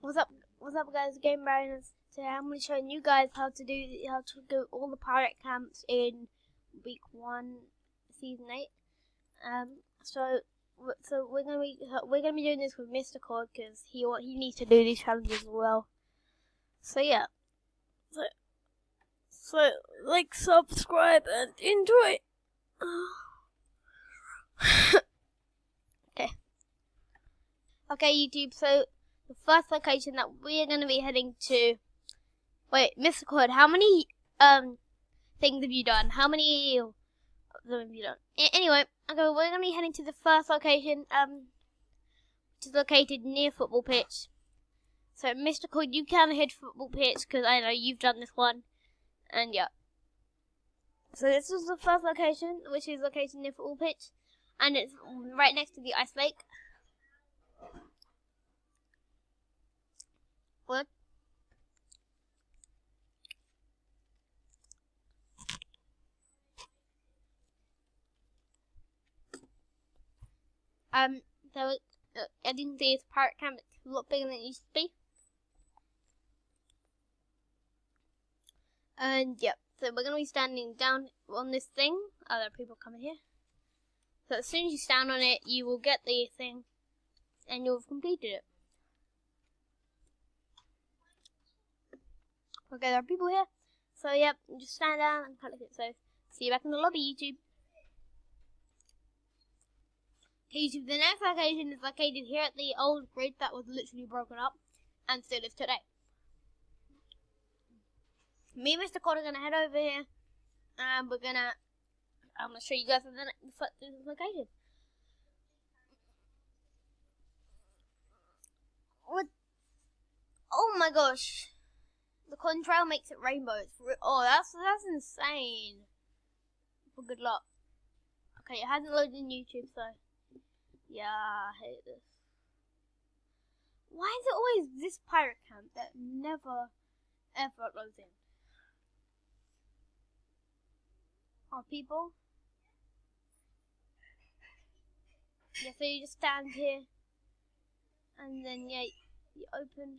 What's up? What's up, guys? Game Brian. Today I'm going to show you guys how to go all the pirate camps in week 1, season 8. So we're gonna be doing this with Mr. Cord because he needs to do these challenges as well. So yeah. So like, subscribe, and enjoy. Okay, YouTube. So the first location that we are going to be heading to. Wait, Mr. Cord, how many things have you done? How many of them have you done? Anyway, okay, we're going to be heading to the first location, which is located near Football Pitch. So, Mr. Cord, you can hit Football Pitch because I know you've done this one, and yeah. So this is the first location, which is located near Football Pitch, and it's right next to the ice lake. What? So as you can see, it's pirate camp. It's a lot bigger than it used to be. And yep, so we're gonna be standing down on this thing. Oh, there are people coming here. So as soon as you stand on it, you will get the thing, and you'll have completed it. Okay, there are people here. So yep, just stand down and collect it. So see you back in the lobby, YouTube. Okay, YouTube, the next location is located here at the old bridge that was literally broken up and still is today. Me and Mr. Cord are gonna head over here, and I'm gonna show you guys the location. What? Oh my gosh! The contrail makes it rainbow. That's insane. Well, good luck. Okay, it hasn't loaded in YouTube, so yeah, I hate this. Why is it always this pirate camp that never ever loads in? Are people? Yeah, so you just stand here, and then yeah, you open.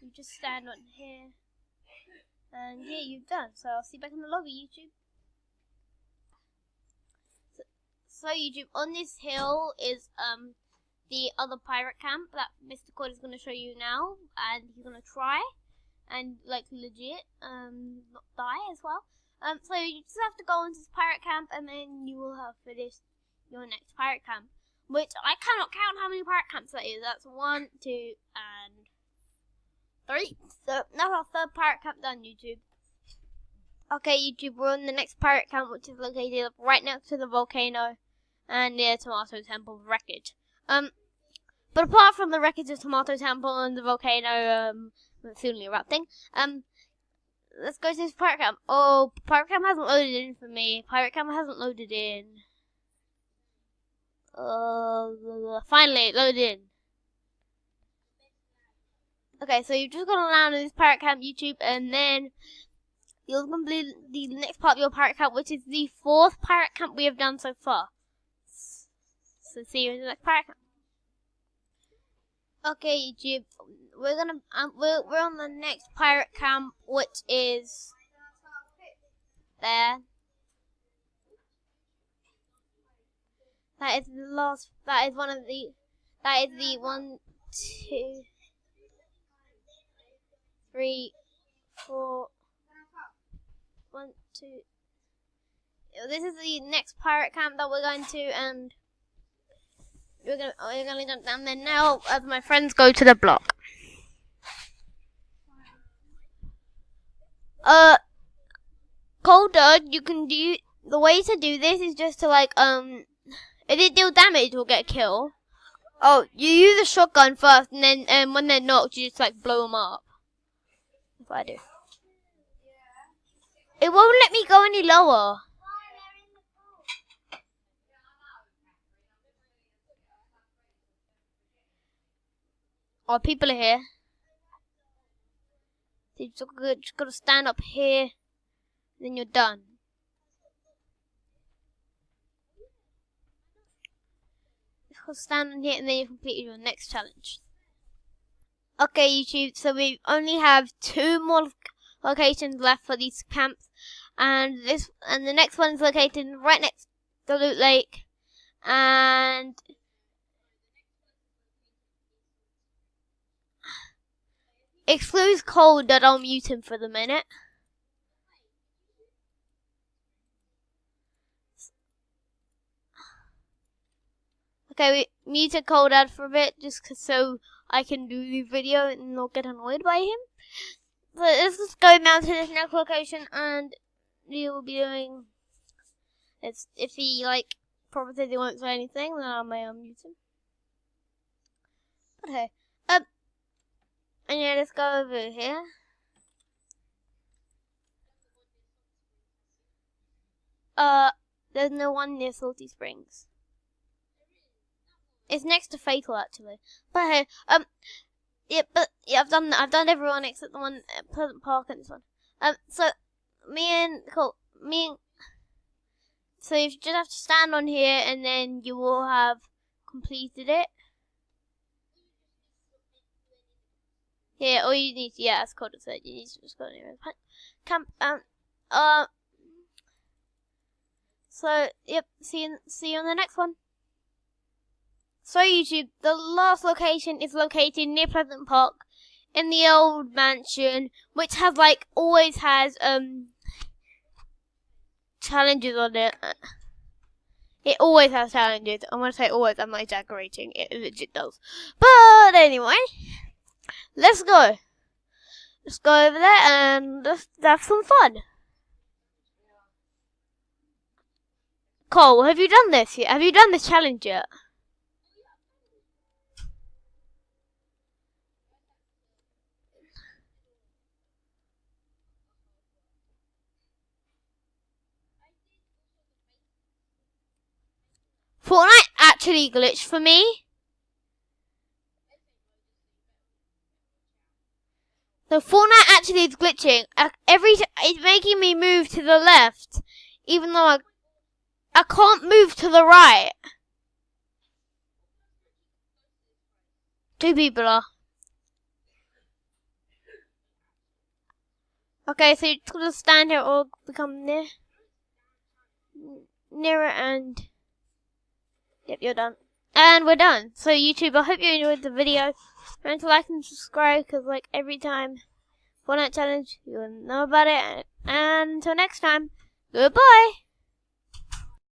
You just stand on here, and yeah, you've done. So I'll see you back in the lobby, YouTube. So YouTube, on this hill is the other pirate camp that Mr. Cord is going to show you now, and he's going to try and like legit not die as well. So you just have to go into this pirate camp, and then you will have finished your next pirate camp, which I cannot count how many pirate camps that is. That's 1, 2, and 3. So that's our third pirate camp done, YouTube. Okay, YouTube, we're on the next pirate camp, which is located right next to the volcano and near Tomato Temple wreckage. But apart from the wreckage of Tomato Temple and the volcano soon erupting, let's go to this pirate camp. Oh, pirate camp hasn't loaded in for me. Pirate camp hasn't loaded in. Finally, it loaded in. Okay, so you've just got to land in this pirate camp, YouTube, and then you'll complete the next part of your pirate camp, which is the 4th pirate camp we have done so far. So see you in the next pirate camp. Okay, YouTube, we're on the next pirate camp, which is there. That is the last. That is the 1, 2, 3, 4. 1, 2. This is the next pirate camp that we're going to, and we're gonna jump down there now as my friends go to the block. Colder, you can do the way to do this is just to like if it deal damage or get a kill. Oh, you use a shotgun first, and then when they're knocked, you just like blow them up. That's what I do. It won't let me go any lower. Oh, people are here. So you just gotta stand up here, then you're done. Just gotta stand on here, and then you completed your next challenge. Okay, YouTube, so we only have 2 more locations left for these camps, and the next one is located right next to Loot Lake, and excludes cold that I'll mute him for the minute. Okay, we muted cold out for a bit just so I can do the video and not get annoyed by him. So let's just go down to this next location, and we will be doing. If he promises he won't say anything, then I may unmute him. Okay. And yeah, let's go over here. There's no one near Salty Springs. It's next to Fatal, actually. But hey, I've done everyone except the one at Pleasant Park and this one. So so you just have to stand on here, and then you will have completed it. Yeah, all you need to, that's called it. So you need to just go anywhere. Camp, so, yep, see you on the next one. So YouTube, the last location is located near Pleasant Park in the old mansion, which has always has challenges on it. It always has challenges. I'm gonna say always, I'm not exaggerating, it legit does. But anyway, let's go. Let's go over there and let's have some fun. Cole, have you done this yet? Have you done this challenge yet? Fortnite actually glitched for me. So Fortnite actually is glitching. It's making me move to the left, even though I can't move to the right. 2 people are. Okay, so you're just gonna stand here or become nearer, and yep, you're done. And we're done. So YouTube, I hope you enjoyed the video. Remember to like and subscribe, because every time Fortnite challenge, you'll know about it. And until next time, goodbye.